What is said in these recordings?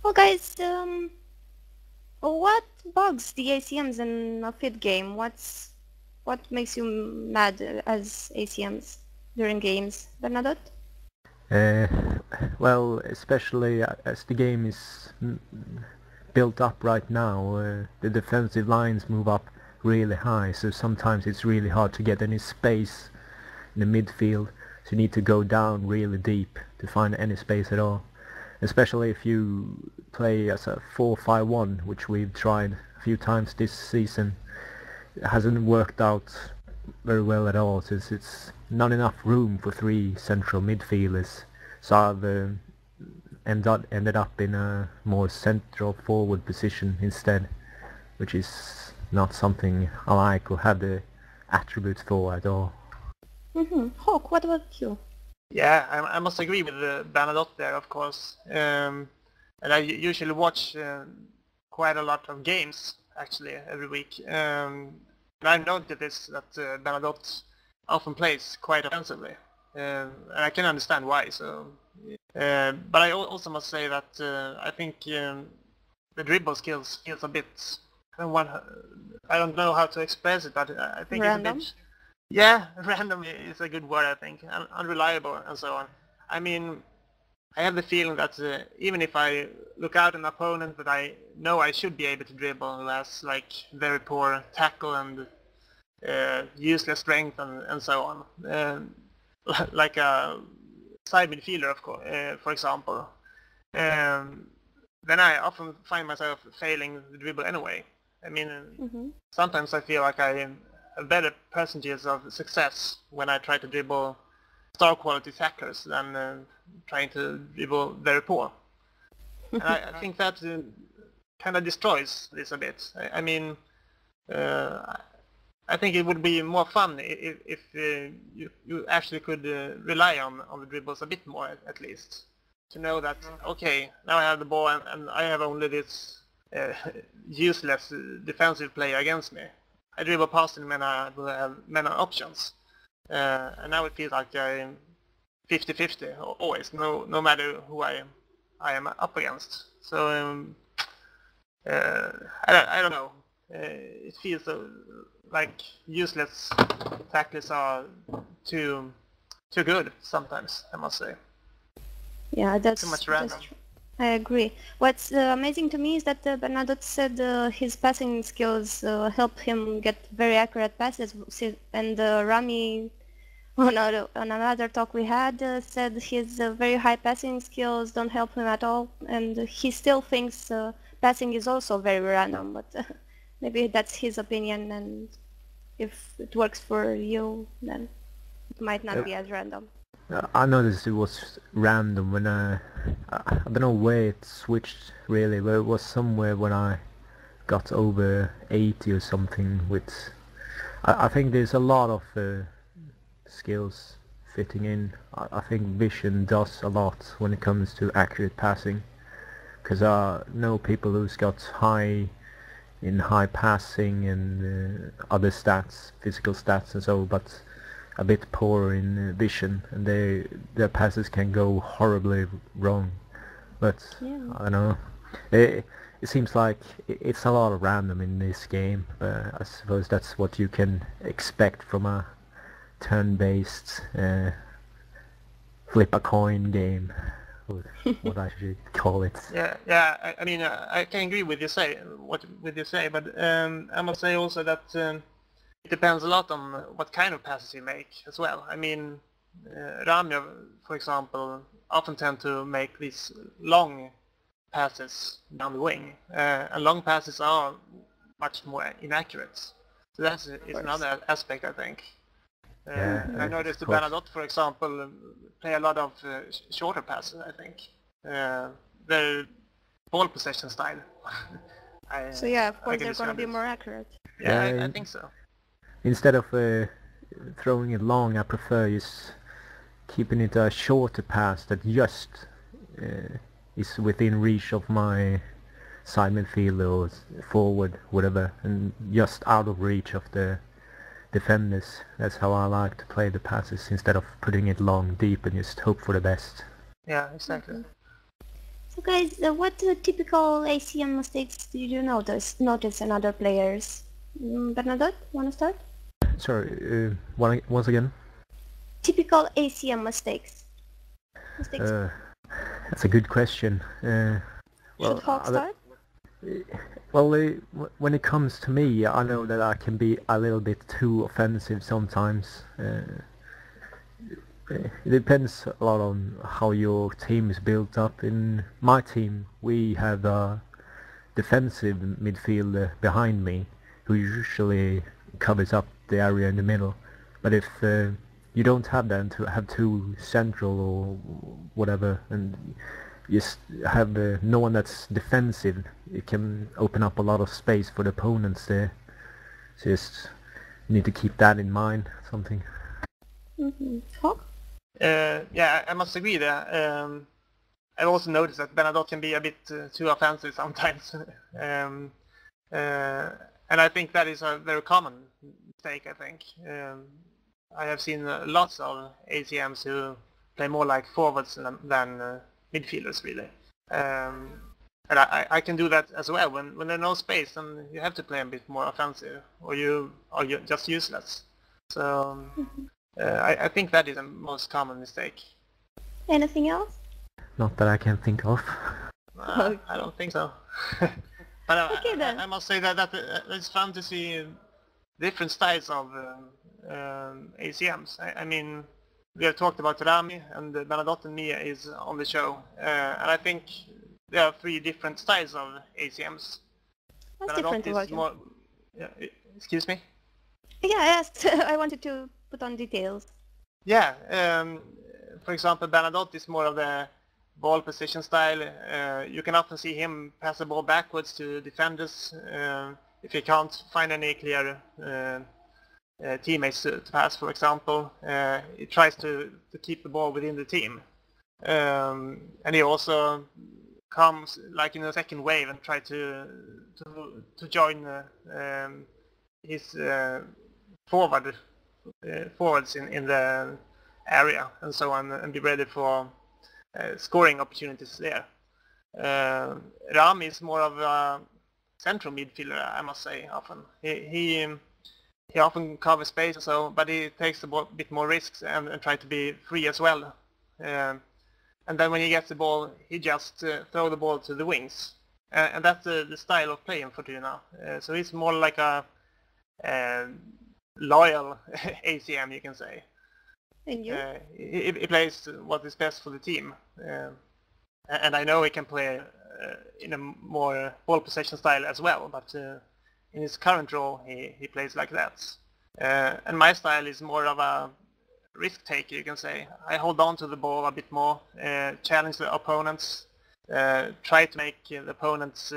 Well, guys, what bugs the ACMs in a FID game? What makes you mad as ACMs during games, Bernadotte? Uh, well, especially as the game is built up right now, the defensive lines move up really high, so sometimes it's really hard to get any space in the midfield, so you need to go down really deep to find any space at all. Especially if you play as a 4-5-1, which we've tried a few times this season. It hasn't worked out very well at all, since it's not enough room for three central midfielders. So I've ended up in a more central forward position instead, which is not something I like or have the attributes for at all. Hawk, what about you? Yeah, I must agree with Bernadotte there, of course. And I usually watch quite a lot of games, actually, every week. And I've noticed that Bernadotte often plays quite offensively. And I can understand why. So, but I also must say that I think the dribble skills feels a bit... I don't know how to express it, but I think Random? it's a bit... Yeah, random is a good word, I think. Unreliable and so on. I mean, I have the feeling that even if I look out an opponent that I know I should be able to dribble, who has like very poor tackle and useless strength and so on, like a side midfielder, of course, for example, then I often find myself failing the dribble anyway. I mean, sometimes I feel like I have better percentages of success when I try to dribble star quality tacklers than trying to dribble very poor. And I think that kind of destroys this a bit. I mean, I think it would be more fun if you actually could rely on the dribbles a bit more, at least. To know that, okay, now I have the ball and I have only this useless defensive player against me. I dribble past him and I will have many options. And now it feels like I'm 50-50 always, no matter who I am up against. So I don't know. It feels like useless tackles are too good sometimes, I must say. Yeah, that's too much random. True. I agree. What's amazing to me is that Bernadotte said his passing skills help him get very accurate passes, and Rami, on another talk we had, said his very high passing skills don't help him at all, and he still thinks passing is also very random, but maybe that's his opinion, and if it works for you, then it might not be as random. I noticed it was random when I don't know where it switched really, but it was somewhere when I got over 80 or something with... I think there's a lot of skills fitting in. I think vision does a lot when it comes to accurate passing, because I know people who's got high passing and other stats, physical stats and so, but a bit poor in vision, and their passes can go horribly wrong. But yeah. I don't know. It seems like it's a lot of random in this game. I suppose that's what you can expect from a turn-based flip a coin game, or what I should call it. Yeah. I mean, I can agree with you say, but I must say also that. It depends a lot on what kind of passes you make as well. I mean, Rami, for example, often tend to make these long passes down the wing, and long passes are much more inaccurate. So that is another aspect, I think. I noticed the Bernadotte, for example, play a lot of shorter passes, I think. Their ball possession style. So yeah, of course they're going to be more accurate. Yeah, I think so. Instead of throwing it long, I prefer just keeping it a shorter pass that just is within reach of my side midfielder or forward, whatever, and just out of reach of the defenders. That's how I like to play the passes, instead of putting it long, deep, and just hope for the best. Yeah, exactly. So guys, what typical ACM mistakes did you notice in other players? Bernadotte, wanna start? Sorry, once again? Typical ACM mistakes. That's a good question. Should Hawk start? Well, when it comes to me, I know that I can be a little bit too offensive sometimes. It depends a lot on how your team is built up. In my team, we have a defensive midfielder behind me who usually covers up the area in the middle. But if you don't have that, to have two central or whatever, and just have no one that's defensive, it can open up a lot of space for the opponents there. So just need to keep that in mind. Something. Hawk? Yeah, I must agree there. I've also noticed that Bernadotte can be a bit too offensive sometimes. And I think that is a very common mistake, I think. I have seen lots of ACMs who play more like forwards than midfielders, really. And I can do that as well. When there's no space, then you have to play a bit more offensive, or you're just useless. So I think that is the most common mistake. Anything else? Not that I can think of. Okay. I don't think so. But Okay, then. I must say that it's fun to see different styles of ACMs. I mean, we have talked about Rami, and Bernadotte and Mia is on the show. And I think there are 3 different styles of ACMs. What's different about is more... excuse me? Yeah, I asked. I wanted to put on details. Yeah, for example, Bernadotte is more of the ball position style. You can often see him pass the ball backwards to defenders if he can't find any clear teammates to pass, for example. He tries to keep the ball within the team. And he also comes like in a second wave and try to join his forwards in the area and so on, and be ready for scoring opportunities there. Rami is more of a central midfielder, I must say. Often he often covers space, and so, but he takes a bit more risks and try to be free as well. And then when he gets the ball, he just throw the ball to the wings, and that's the style of play in Fortuna. So he's more like a loyal ACM, you can say. And you? He plays what is best for the team, and I know he can play in a more ball possession style as well, but in his current role he plays like that. And my style is more of a risk taker, you can say. I hold on to the ball a bit more, challenge the opponents, try to make the opponents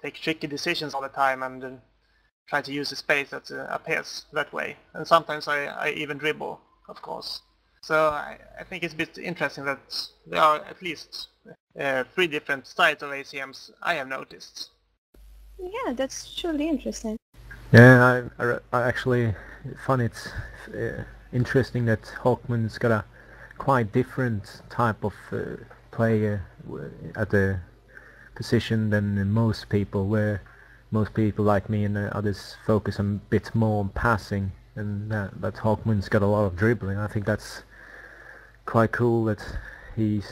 take tricky decisions all the time, and try to use the space that appears that way. And sometimes I even dribble, of course. So I think it's a bit interesting that there are at least 3 different styles of ACMs I have noticed. Yeah, that's truly interesting. Yeah, I actually find it interesting that Hawkmoon's got a quite different type of player at the position than most people, where most people like me and others focus a bit more on passing, and but Hawkmoon's got a lot of dribbling. I think that's quite cool that he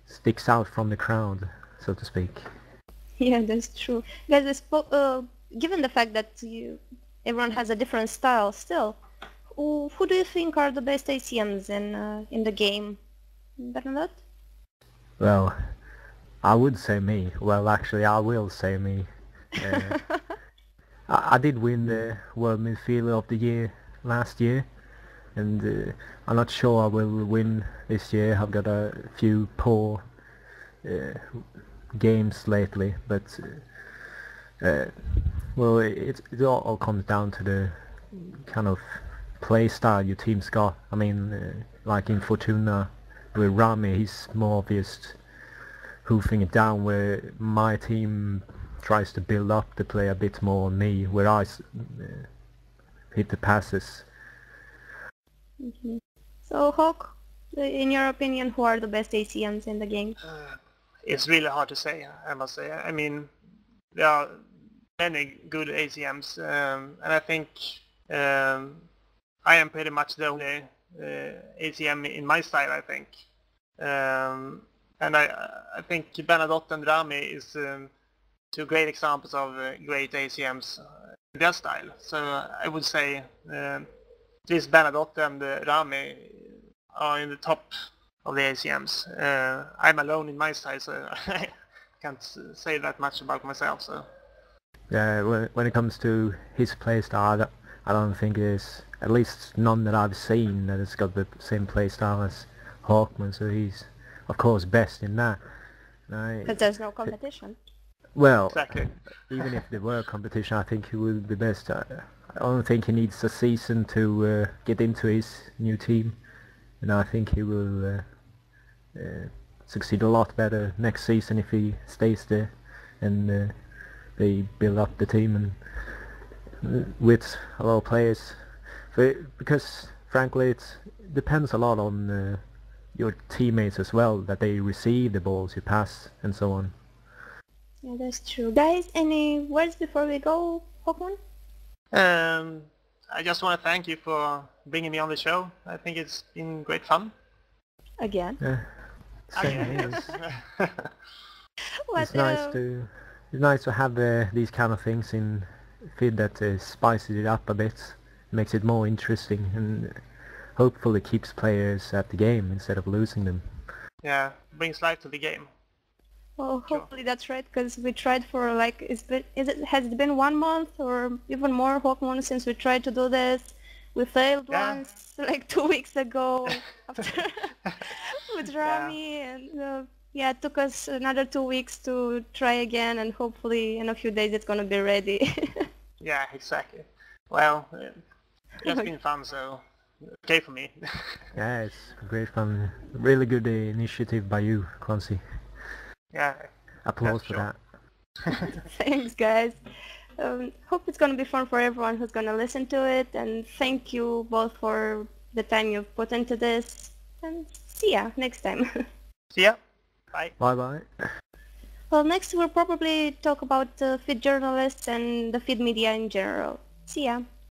sticks out from the crowd, so to speak. Yeah, that's true. Guys, given the fact that everyone has a different style still, who do you think are the best ACMs in the game? Bernadotte? Well, I would say me. Well, actually, I will say me. I did win the World Midfielder of the Year last year, and I'm not sure I will win this year. I've got a few poor games lately, but well, it all comes down to the kind of play style your team's got. I mean, like in Fortuna with Rami, he's more obvious hoofing it down, where my team tries to build up the play a bit more on me, where I hit the passes. So Hawk, in your opinion, who are the best ACMs in the game? it's really hard to say, I must say. I mean, there are many good ACMs, and I think I am pretty much the only ACM in my style, I think. And I think Bernadotte and Rami is two great examples of great ACMs in their style. So I would say this Bernadotte and Rami are in the top of the ACMs. I'm alone in my style, so I can't say that much about myself. So Yeah, when it comes to his playstyle, I don't think there's, at least none that I've seen, that has got the same playstyle as Hawkmoon, so he's of course best in that. Because there's no competition. Well, exactly. even if there were competition, I think he would be best. I don't think he needs a season to get into his new team, and I think he will succeed a lot better next season if he stays there and they build up the team and with a lot of players. Because frankly, it depends a lot on your teammates as well, that they receive the balls you pass and so on. Yeah, that's true. Guys, any words before we go, Hawkmoon? I just want to thank you for bringing me on the show. I think it's been great fun. Again. Same here. What, It's nice to have these kind of things in FID that spices it up a bit, makes it more interesting, and hopefully keeps players at the game instead of losing them. Yeah, brings life to the game. Well, hopefully that's right, because we tried for like, has it been 1 month or even more, Hawkmoon, since we tried to do this? We failed once, like 2 weeks ago, after with Rami, and yeah, it took us another 2 weeks to try again, and hopefully in a few days it's gonna be ready. Yeah, exactly. Well, it's been fun, so okay for me. Yeah, it's great fun. Really good initiative by you, Kwanzi. Yeah. Applause for that. Thanks, guys. Hope it's gonna be fun for everyone who's gonna listen to it, and thank you both for the time you've put into this, and see ya next time. See ya. Bye. Bye bye. Well, next we'll probably talk about FID journalists and the FID media in general. See ya.